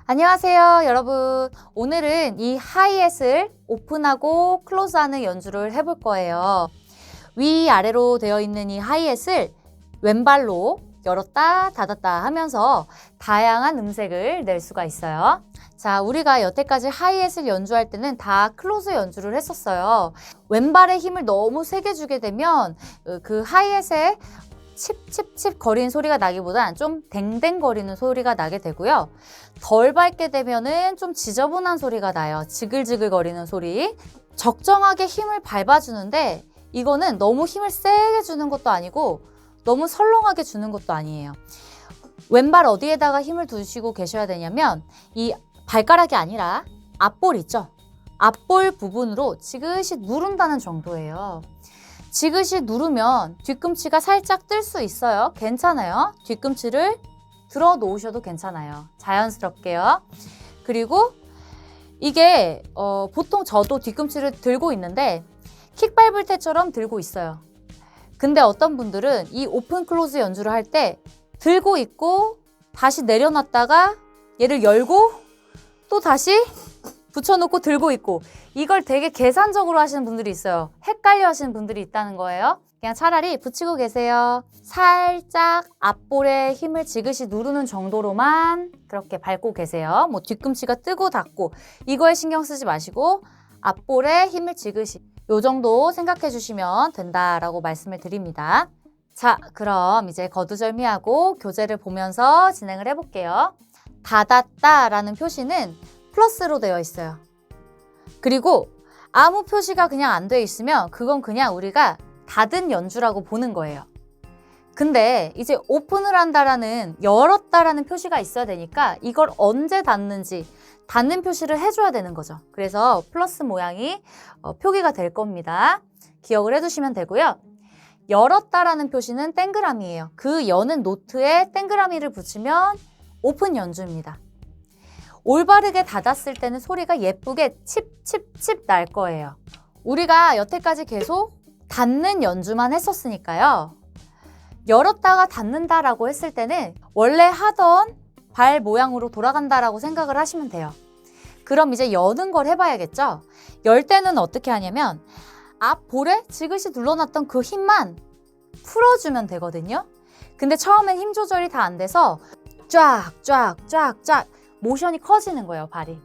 안녕하세요, 여러분. 오늘은 이 하이햇을 오픈하고 클로즈하는 연주를 해볼 거예요. 위아래로 되어 있는 이 하이햇을 왼발로 열었다 닫았다 하면서 다양한 음색을 낼 수가 있어요. 자, 우리가 여태까지 하이햇을 연주할 때는 다 클로즈 연주를 했었어요. 왼발에 힘을 너무 세게 주게 되면 그 하이햇에 칩칩칩 거리는 소리가 나기보단 좀 댕댕 거리는 소리가 나게 되고요. 덜 밟게 되면은 좀 지저분한 소리가 나요. 지글지글 거리는 소리. 적정하게 힘을 밟아주는데 이거는 너무 힘을 세게 주는 것도 아니고 너무 설렁하게 주는 것도 아니에요. 왼발 어디에다가 힘을 두시고 계셔야 되냐면 이 발가락이 아니라 앞볼 있죠? 앞볼 부분으로 지그시 누른다는 정도예요. 지그시 누르면 뒤꿈치가 살짝 뜰 수 있어요. 괜찮아요. 뒤꿈치를 들어 놓으셔도 괜찮아요. 자연스럽게요. 그리고 이게 보통 저도 뒤꿈치를 들고 있는데 킥 밟을 때처럼 들고 있어요. 근데 어떤 분들은 이 오픈 클로즈 연주를 할 때 들고 있고 다시 내려놨다가 얘를 열고 또 다시 붙여놓고 들고 있고 이걸 되게 계산적으로 하시는 분들이 있어요. 헷갈려 하시는 분들이 있다는 거예요. 그냥 차라리 붙이고 계세요. 살짝 앞볼에 힘을 지그시 누르는 정도로만 그렇게 밟고 계세요. 뭐 뒤꿈치가 뜨고 닫고 이거에 신경 쓰지 마시고 앞볼에 힘을 지그시 요 정도 생각해 주시면 된다라고 말씀을 드립니다. 자, 그럼 이제 거두절미하고 교재를 보면서 진행을 해볼게요. 닫았다라는 표시는 플러스로 되어 있어요. 그리고 아무 표시가 그냥 안 되어 있으면 그건 그냥 우리가 닫은 연주라고 보는 거예요. 근데 이제 오픈을 한다라는 열었다라는 표시가 있어야 되니까 이걸 언제 닫는지 닫는 표시를 해줘야 되는 거죠. 그래서 플러스 모양이 표기가 될 겁니다. 기억을 해두시면 되고요. 열었다라는 표시는 땡그라미예요. 그 여는 노트에 땡그라미를 붙이면 오픈 연주입니다. 올바르게 닫았을 때는 소리가 예쁘게 칩칩칩 날 거예요. 우리가 여태까지 계속 닫는 연주만 했었으니까요. 열었다가 닫는다라고 했을 때는 원래 하던 발 모양으로 돌아간다라고 생각을 하시면 돼요. 그럼 이제 여는 걸 해봐야겠죠? 열 때는 어떻게 하냐면 앞 볼에 지그시 눌러놨던 그 힘만 풀어주면 되거든요. 근데 처음엔 힘 조절이 다 안 돼서 쫙쫙쫙쫙 모션이 커지는 거예요, 발이.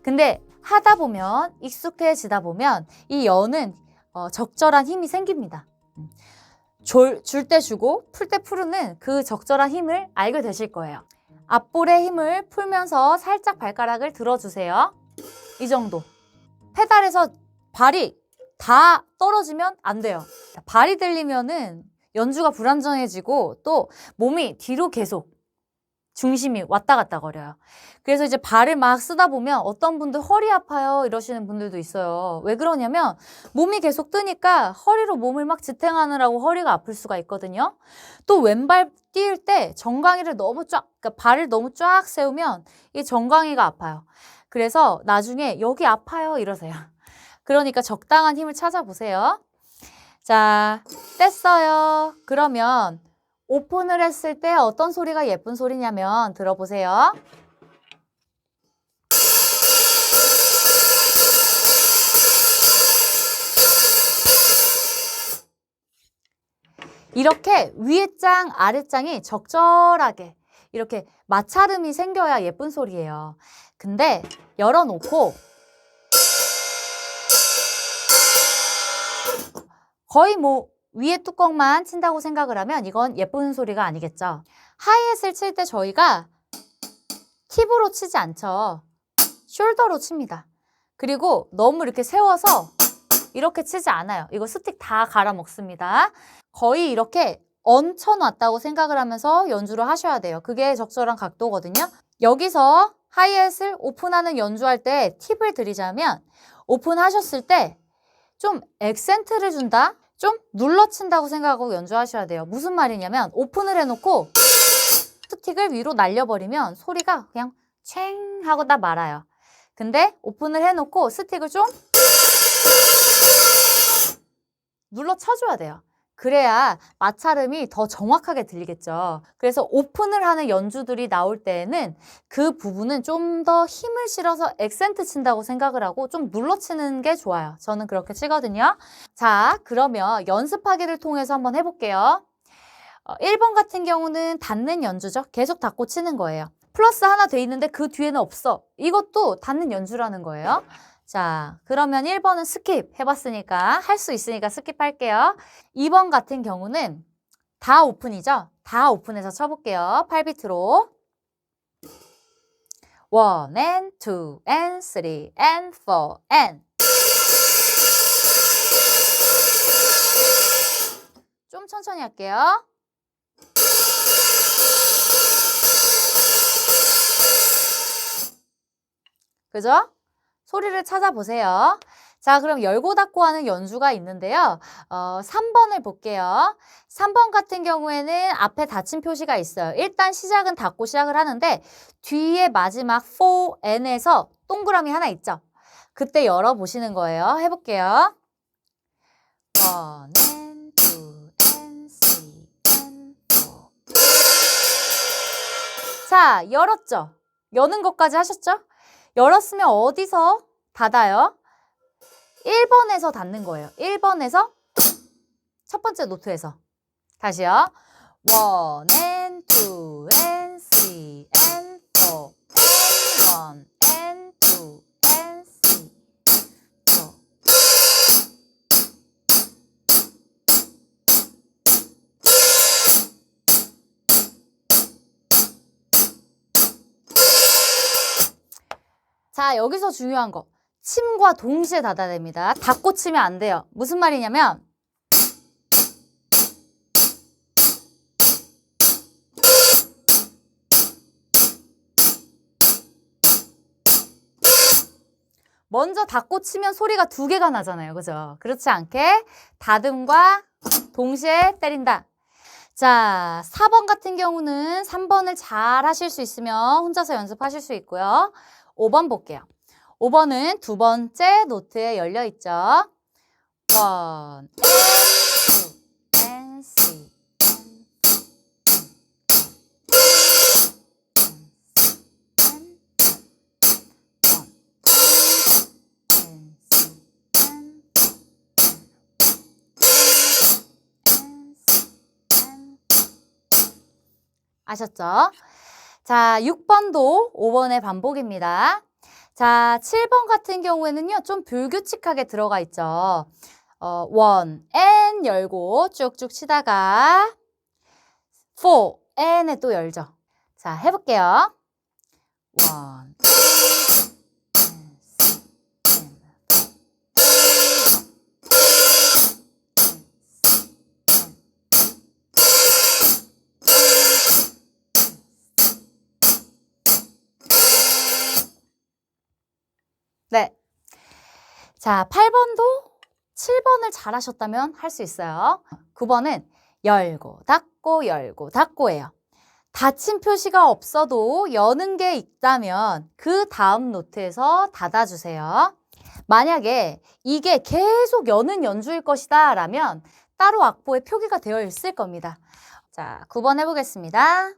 근데 하다 보면 익숙해지다 보면 이 여는 적절한 힘이 생깁니다. 줄 때 주고 풀 때 풀는 그 적절한 힘을 알게 되실 거예요. 앞볼에 힘을 풀면서 살짝 발가락을 들어주세요. 이 정도. 페달에서 발이 다 떨어지면 안 돼요. 발이 들리면은 연주가 불안정해지고 또 몸이 뒤로 계속 중심이 왔다 갔다 거려요. 그래서 이제 발을 막 쓰다 보면 어떤 분들 허리 아파요 이러시는 분들도 있어요. 왜 그러냐면 몸이 계속 뜨니까 허리로 몸을 막 지탱하느라고 허리가 아플 수가 있거든요. 또 왼발 뛸 때 정강이를 너무 그러니까 발을 너무 쫙 세우면 이 정강이가 아파요. 그래서 나중에 여기 아파요 이러세요. 그러니까 적당한 힘을 찾아보세요. 자, 뗐어요. 그러면 오픈을 했을 때 어떤 소리가 예쁜 소리냐면 들어보세요. 이렇게 위에 장, 아래 장이 적절하게 이렇게 마찰음이 생겨야 예쁜 소리예요. 근데 열어놓고 거의 뭐 위에 뚜껑만 친다고 생각을 하면 이건 예쁜 소리가 아니겠죠. 하이햇을 칠 때 저희가 팁으로 치지 않죠. 숄더로 칩니다. 그리고 너무 이렇게 세워서 이렇게 치지 않아요. 이거 스틱 다 갈아 먹습니다. 거의 이렇게 얹혀놨다고 생각을 하면서 연주를 하셔야 돼요. 그게 적절한 각도거든요. 여기서 하이햇을 오픈하는 연주할 때 팁을 드리자면 오픈하셨을 때 좀 액센트를 준다? 좀 눌러친다고 생각하고 연주하셔야 돼요. 무슨 말이냐면 오픈을 해놓고 스틱을 위로 날려버리면 소리가 그냥 챙 하고 다 말아요. 근데 오픈을 해놓고 스틱을 좀 눌러 쳐줘야 돼요. 그래야 마찰음이 더 정확하게 들리겠죠. 그래서 오픈을 하는 연주들이 나올 때에는 그 부분은 좀 더 힘을 실어서 액센트 친다고 생각을 하고 좀 눌러치는 게 좋아요. 저는 그렇게 치거든요. 자, 그러면 연습하기를 통해서 한번 해볼게요. 1번 같은 경우는 닿는 연주죠. 계속 닿고 치는 거예요. 플러스 하나 돼 있는데 그 뒤에는 없어. 이것도 닿는 연주라는 거예요. 자, 그러면 1번은 스킵 해봤으니까 할 수 있으니까 스킵할게요. 2번 같은 경우는 다 오픈이죠. 다 오픈해서 쳐볼게요. 8비트로 1 and 2 and 3 and 4 and 좀 천천히 할게요. 그죠? 소리를 찾아보세요. 자, 그럼 열고 닫고 하는 연주가 있는데요. 3번을 볼게요. 3번 같은 경우에는 앞에 닫힌 표시가 있어요. 일단 시작은 닫고 시작을 하는데 뒤에 마지막 4N에서 동그라미 하나 있죠. 그때 열어보시는 거예요. 해볼게요. 1 and 2 and 3 and 4. 자, 열었죠? 여는 것까지 하셨죠? 열었으면 어디서 닫아요? 1번에서 닫는 거예요. 1번에서 첫 번째 노트에서. 다시요. 1 and 2 and 3 and 4 and 1 and 2 and 3 4. 자, 여기서 중요한 거. 침과 동시에 닫아야 됩니다. 닫고 치면 안 돼요. 무슨 말이냐면 먼저 닫고 치면 소리가 두 개가 나잖아요. 그죠? 그렇지 않게 닫음과 동시에 때린다. 자, 4번 같은 경우는 3번을 잘 하실 수 있으면 혼자서 연습하실 수 있고요. 5번 볼게요. 5번은 두 번째 노트에 열려 있죠. 1 and 2 and 3 아셨죠? 자, 6번도 5번의 반복입니다. 자, 7번 같은 경우에는요, 좀 불규칙하게 들어가 있죠. 1, and 열고 쭉쭉 치다가 4, and에 또 열죠. 자, 해볼게요. 1, 2, 네. 자, 8번도 7번을 잘하셨다면 할 수 있어요. 9번은 열고 닫고예요. 닫힌 표시가 없어도 여는 게 있다면 그 다음 노트에서 닫아주세요. 만약에 이게 계속 여는 연주일 것이다 라면 따로 악보에 표기가 되어 있을 겁니다. 자, 9번 해보겠습니다.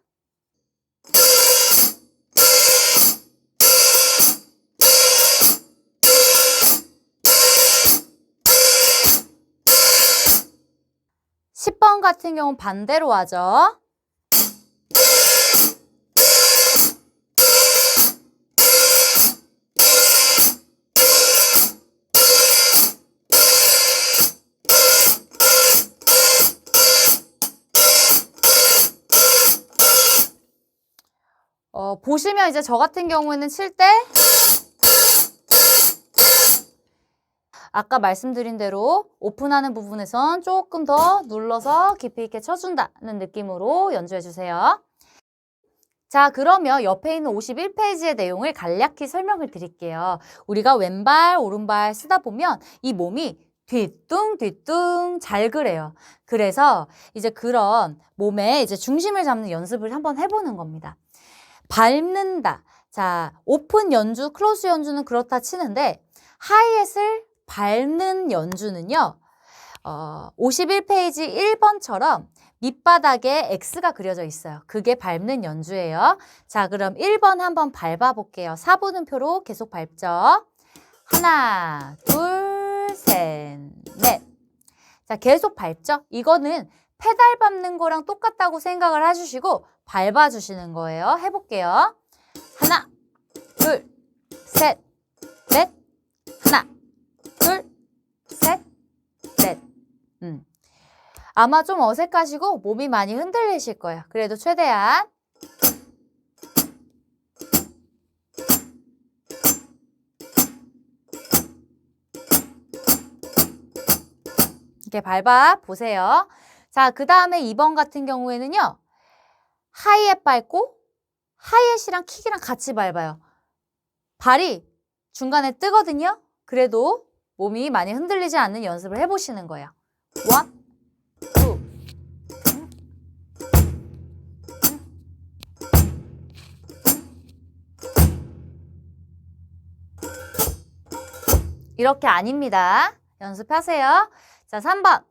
10번 같은 경우는 반대로 하죠. 보시면 이제 저 같은 경우에는 칠 때 아까 말씀드린 대로 오픈하는 부분에선 조금 더 눌러서 깊이 있게 쳐준다는 느낌으로 연주해주세요. 자, 그러면 옆에 있는 51페이지의 내용을 간략히 설명을 드릴게요. 우리가 왼발, 오른발 쓰다 보면 이 몸이 뒤뚱뒤뚱 잘 그래요. 그래서 이제 그런 몸에 이제 중심을 잡는 연습을 한번 해보는 겁니다. 밟는다. 자, 오픈 연주, 클로즈 연주는 그렇다 치는데 하이햇을 밟는 연주는요. 51페이지 1번처럼 밑바닥에 X가 그려져 있어요. 그게 밟는 연주예요. 자, 그럼 1번 한번 밟아볼게요. 4분음표로 계속 밟죠. 하나, 둘, 셋, 넷. 자, 계속 밟죠? 이거는 페달 밟는 거랑 똑같다고 생각을 해주시고 밟아주시는 거예요. 해볼게요. 하나, 둘, 셋, 넷. 하나, 둘, 셋, 넷. 아마 좀 어색하시고 몸이 많이 흔들리실 거예요. 그래도 최대한 이렇게 밟아 보세요. 자, 그 다음에 2번 같은 경우에는요. 하이햇 밟고 하이햇이랑 킥이랑 같이 밟아요. 발이 중간에 뜨거든요. 그래도 몸이 많이 흔들리지 않는 연습을 해보시는 거예요. 1, 2. 이렇게 아닙니다. 연습하세요. 자, 3번.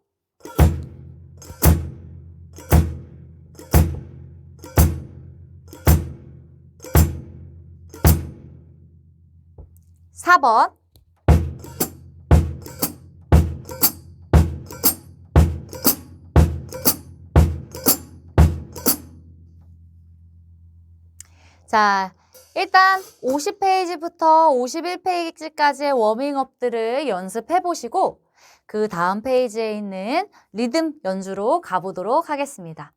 (4번) 자, 일단 50페이지부터 51페이지까지의 워밍업들을 연습해 보시고 그 다음 페이지에 있는 리듬 연주로 가보도록 하겠습니다.